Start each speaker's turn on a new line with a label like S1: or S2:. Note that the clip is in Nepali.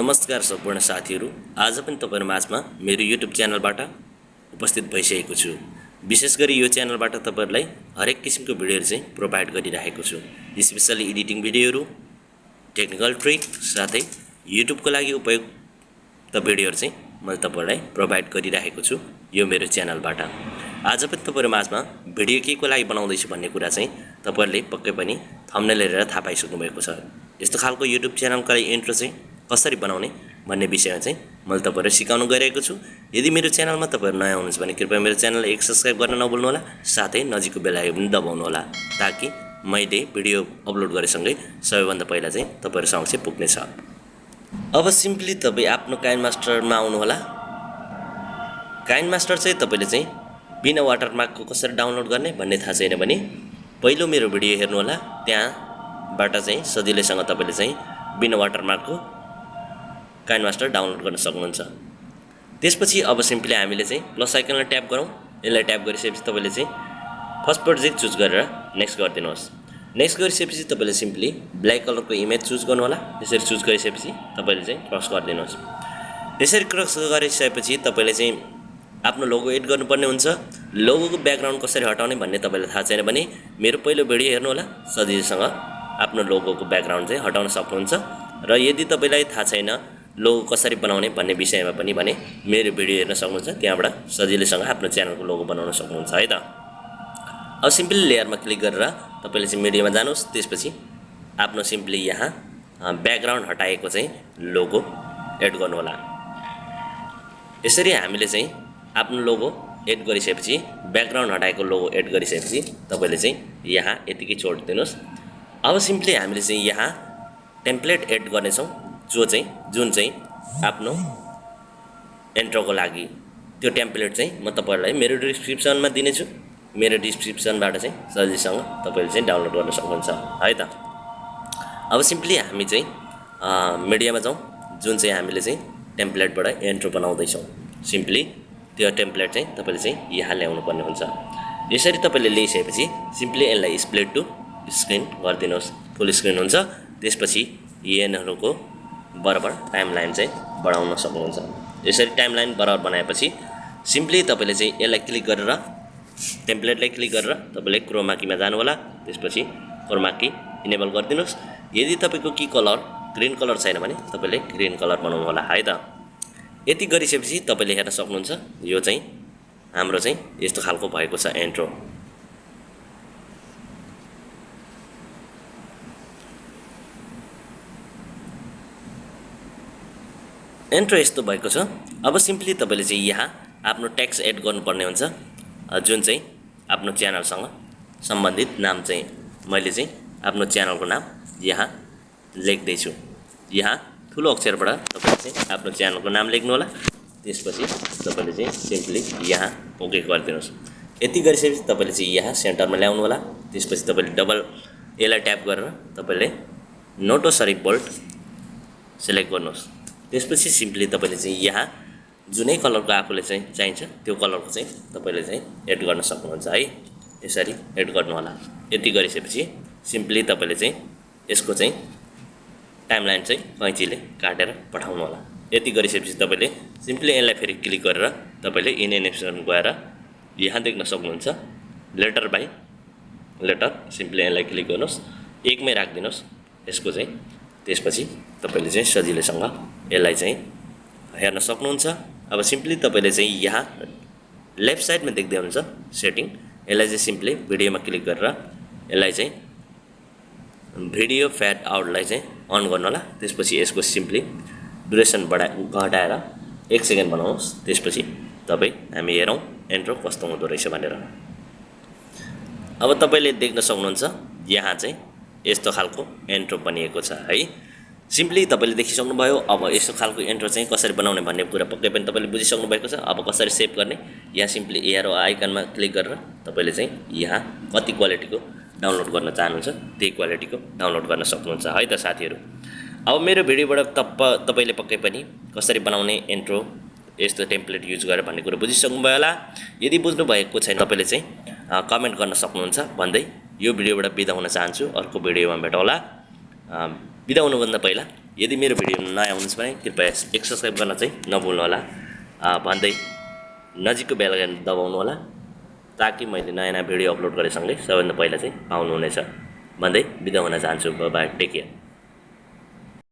S1: नमस्कार सम्पूर्ण साथीहरू, आज पनि तपाईहरु माझमा मेरो YouTube च्यानलबाट उपस्थित भइसकेको छु। विशेष गरी यो च्यानलबाट तपाईहरुलाई हरेक किसिमको भिडियोहरु चाहिँ प्रोभाइड गरिरहेको छु। स्पेशली एडिटिङ भिडियोहरु, टेक्निकल ट्रिक साथै YouTube को लागि उपयुक्त भिडियोहरु चाहिँ मैले तपाईहरुलाई प्रोभाइड गरिरहेको छु यो मेरो च्यानलबाट। आज पनि तपाईहरु माझमा भिडियो के को लागि बनाउँदै छु भन्ने कुरा चाहिँ तपाईहरुले पक्कै पनि थम्बनेल हेरेर थाहा पाइसक्नु भएको छ। यस्तो खालको YouTube च्यानलको लागि इन्ट्रो चाहिँ कसरी बनाउने भन्ने विषयमा चाहिँ मैले तपाईहरुलाई सिकाउन गइरहेको छु। यदि मेरो च्यानलमा तपाईहरु नयाँ हुनुहुन्छ भने कृपया मेरो च्यानललाई सब्स्क्राइब गर्न नभुल्नु होला, साथै नजिकको बेल आइकन पनि दबाउनु होला ताकि मैले भिडियो अपलोड गरेसँगै सबैभन्दा पहिला चाहिँ तपाईहरु समक्ष पुग्ने छ। अब सिम्पली तपाई आफ्नो काइनमास्टरमा आउनु होला। काइनमास्टर चाहिँ तपाईले चाहिँ बिना वाटरमार्कको कसरी डाउनलोड गर्ने भन्ने थाहा छैन भने पहिलो मेरो भिडियो हेर्नु होला, त्यहाँबाट चाहिँ सजिलैसँग तपाईले चाहिँ बिना वाटरमार्कको काइनमास्टर डाउनलोड गर्न सक्नुहुन्छ। त्यसपछि अब सिम्पली हामीले चाहिँ प्लस आइकनलाई ट्याप गरौँ। यसलाई ट्याप गरिसकेपछि तपाईले चाहिँ फर्स्ट प्रोजेक्ट चुज गरेर नेक्स्ट गरिदिनुहोस्। नेक्स्ट गरिसकेपछि तपाईले सिम्पली ब्ल्याक कलरको इमेज चुज गर्नु होला। यसरी चुज गरिसकेपछि तपाईले चाहिँ क्रस गरिदिनुहोस्। यसरी क्रस गरिसकेपछि तपाईले चाहिँ आफ्नो लोगो एड गर्नुपर्ने हुन्छ। लोगोको ब्याकग्राउन्ड कसरी हटाउने भन्ने तपाईलाई थाहा छैन भने मेरो पहिलो भिडियो हेर्नु होला, सजिलैसँग आफ्नो लोगोको ब्याकग्राउन्ड चाहिँ हटाउन सक्नुहुन्छ। र यदि तपाईलाई थाहा छैन लोगो कसरी बनाउने भन्ने विषयमा पनि भने मेरो भिडियो हेर्न सक्नुहुन्छ, त्यहाँबाट सजिलैसँग आफ्नो च्यानलको लोगो बनाउन सक्नुहुन्छ है त। अब सिम्पली लेयरमा क्लिक गरेर तपाईले चाहिँ मिडियामा जानुहोस्। त्यसपछि आफ्नो सिम्पली यहाँ ब्याकग्राउन्ड हटाएको चाहिँ लोगो एड गर्नु होला। यसरी हामीले चाहिँ आफ्नो लोगो एड गरिसकेपछि ब्याकग्राउन्ड हटाएको लोगो एड गरिसकेपछि तपाईले चाहिँ यहाँ यतिकै छोडिदिनुहोस्। अब सिम्पली हामीले चाहिँ यहाँ टेम्प्लेट एड गर्नेछौँ जुन चाहिँ आफ्नो इन्ट्रोको लागि। त्यो टेम्प्लेट चाहिँ म तपाईहरुलाई मेरो डिस्क्रिप्सनमा दिनेछु। मेरो डिस्क्रिप्सनबाट चाहिँ सजिलैसँग तपाईले चाहिँ डाउनलोड गर्न सक्नुहुन्छ है त। अब सिम्पली हामी चाहिँ मिडियामा जाउँ, जुन चाहिँ हामीले चाहिँ टेम्प्लेटबाट इन्ट्रो बनाउँदैछौँ। सिम्पली त्यो टेम्प्लेट चाहिँ तपाईले चाहिँ यहाँ ल्याउनु पर्ने हुन्छ। यसरी तपाईले ल्याइसकेपछि सिम्पली यसलाई स्प्लिट टु स्क्रिन गरिदिनुहोस्। फुल स्क्रिन हुन्छ। त्यसपछि यहाँहरुको बराबर टाइमलाइन चाहिँ बढाउन सक्नुहुन्छ। यसरी टाइमलाइन बराबर बनाएपछि सिम्पली तपाईले चाहिँ यसलाई क्लिक गरेर टेम्प्लेटलाई क्लिक गरेर तपाईले क्रोमा कीमा जानु होला। त्यसपछि क्रोमा की इनेबल गरिदिनुहोस्। यदि तपाईको की कलर ग्रीन कलर छैन भने तपाईले ग्रीन कलर बनाउनु होला है त। यति गरिसकेपछि तपाईले हेर्न सक्नुहुन्छ यो चाहिँ हाम्रो चाहिँ यस्तो खालको भएको छ इन्ट्रो। इन्ट्रो यस्तो भएको छ। अब सिम्पली तपाईले चाहिँ यहाँ आफ्नो टेक्स्ट एड गर्नुपर्ने हुन्छ, जुन चाहिँ आफ्नो च्यानलसँग सम्बन्धित नाम चाहिँ मैले चाहिँ आफ्नो च्यानलको नाम यहाँ लेख्दै छु। यहाँ ठुलो अक्षरबाट तपाईले चाहिँ आफ्नो च्यानलको नाम लेख्नु होला। त्यसपछि तपाईले चाहिँ सिम्पली यहाँ ओके गरिदिनुहोस्। यति गरिसकेपछि तपाईले चाहिँ यहाँ सेन्टरमा ल्याउनु होला। त्यसपछि तपाईले डबल यसलाई ट्याप गरेर तपाईले नोटो सरिफ बोल्ड सिलेक्ट गर्नुहोस्। त्यसपछि सिम्पली तपाईले चाहिँ यहाँ जुनै कलरको आफूले चाहिँ चाहिन्छ त्यो कलरको चाहिँ तपाईले चाहिँ एड गर्न सक्नुहुन्छ है। यसरी एड गर्नु होला। यति गरिसकेपछि सिम्पली तपाईले चाहिँ यसको चाहिँ टाइमलाइन चाहिँ कैँचीले काटेर पठाउनु होला। यति गरिसकेपछि तपाईले सिम्पली यसलाई फेरि क्लिक गरेर तपाईले इन एनिमेसन गएर यहाँ देख्न सक्नुहुन्छ लेटर बाइ लेटर। सिम्पली यसलाई क्लिक गर्नुहोस्, एकमै राखिदिनुहोस् यसको चाहिँ। त्यसपछि तपाईले चाहिँ सजिलैसँग यसलाई चाहिँ हेर्न सक्नुहुन्छ। अब सिम्पली तपाईले चाहिँ यहाँ लेफ्ट साइडमा देख्दै हुनुहुन्छ सेटिङ। यसलाई चाहिँ सिम्पली भिडियोमा क्लिक गरेर यसलाई चाहिँ भिडियो फ्याड आउटलाई चाहिँ अन गर्नु होला। त्यसपछि यसको सिम्पली ड्युरेसन घटाएर 1 सेकेन्ड बनाउनुहोस्। त्यसपछि हामी हेरौँ इन्ट्रो कस्तो हुँदो रहेछ भनेर। अब तपाईले देख्न सक्नुहुन्छ यहाँ चाहिँ यस्तो खालको इन्ट्रो बनिएको छ है। सिम्पली तपाईले देखिसक्नुभयो। अब यस्तो खालको इन्ट्रो चाहिँ कसरी बनाउने भन्ने कुरा पक्कै पनि तपाईले बुझिसक्नु भएको छ। अब कसरी सेभ गर्ने, यहाँ सिम्पली एरो आइकनमा क्लिक गरेर तपाईले चाहिँ यहाँ कति क्वालिटीको डाउनलोड गर्न चाहनुहुन्छ त्यही क्वालिटीको डाउनलोड गर्न सक्नुहुन्छ है त साथीहरु। अब मेरो भिडियोबाट तपाईले पक्कै पनि कसरी बनाउने इन्ट्रो यस्तो टेम्प्लेट युज गरेर भन्ने कुरा बुझिसक्नुभयो होला। यदि बुझ्नु भएको छैन तपाईले चाहिँ कमेन्ट गर्न सक्नुहुन्छ भन्दै यो भिडियोबाट बिदा हुन चाहन्छु। अर्को भिडियोमा भेटौँला। बिदा हुनुभन्दा पहिला यदि मेरो भिडियो नयाँ हुनुहुन्छ भने कृपया एक सब्सक्राइब गर्न चाहिँ नभुल्नु होला भन्दै नजिकको बेल आइकन दबाउनु होला ताकि मैले नयाँ भिडियो अपलोड गरेसँगै सबैभन्दा पहिला चाहिँ पाउनुहुनेछ भन्दै बिदा हुन चाहन्छु। Bye bye, take care.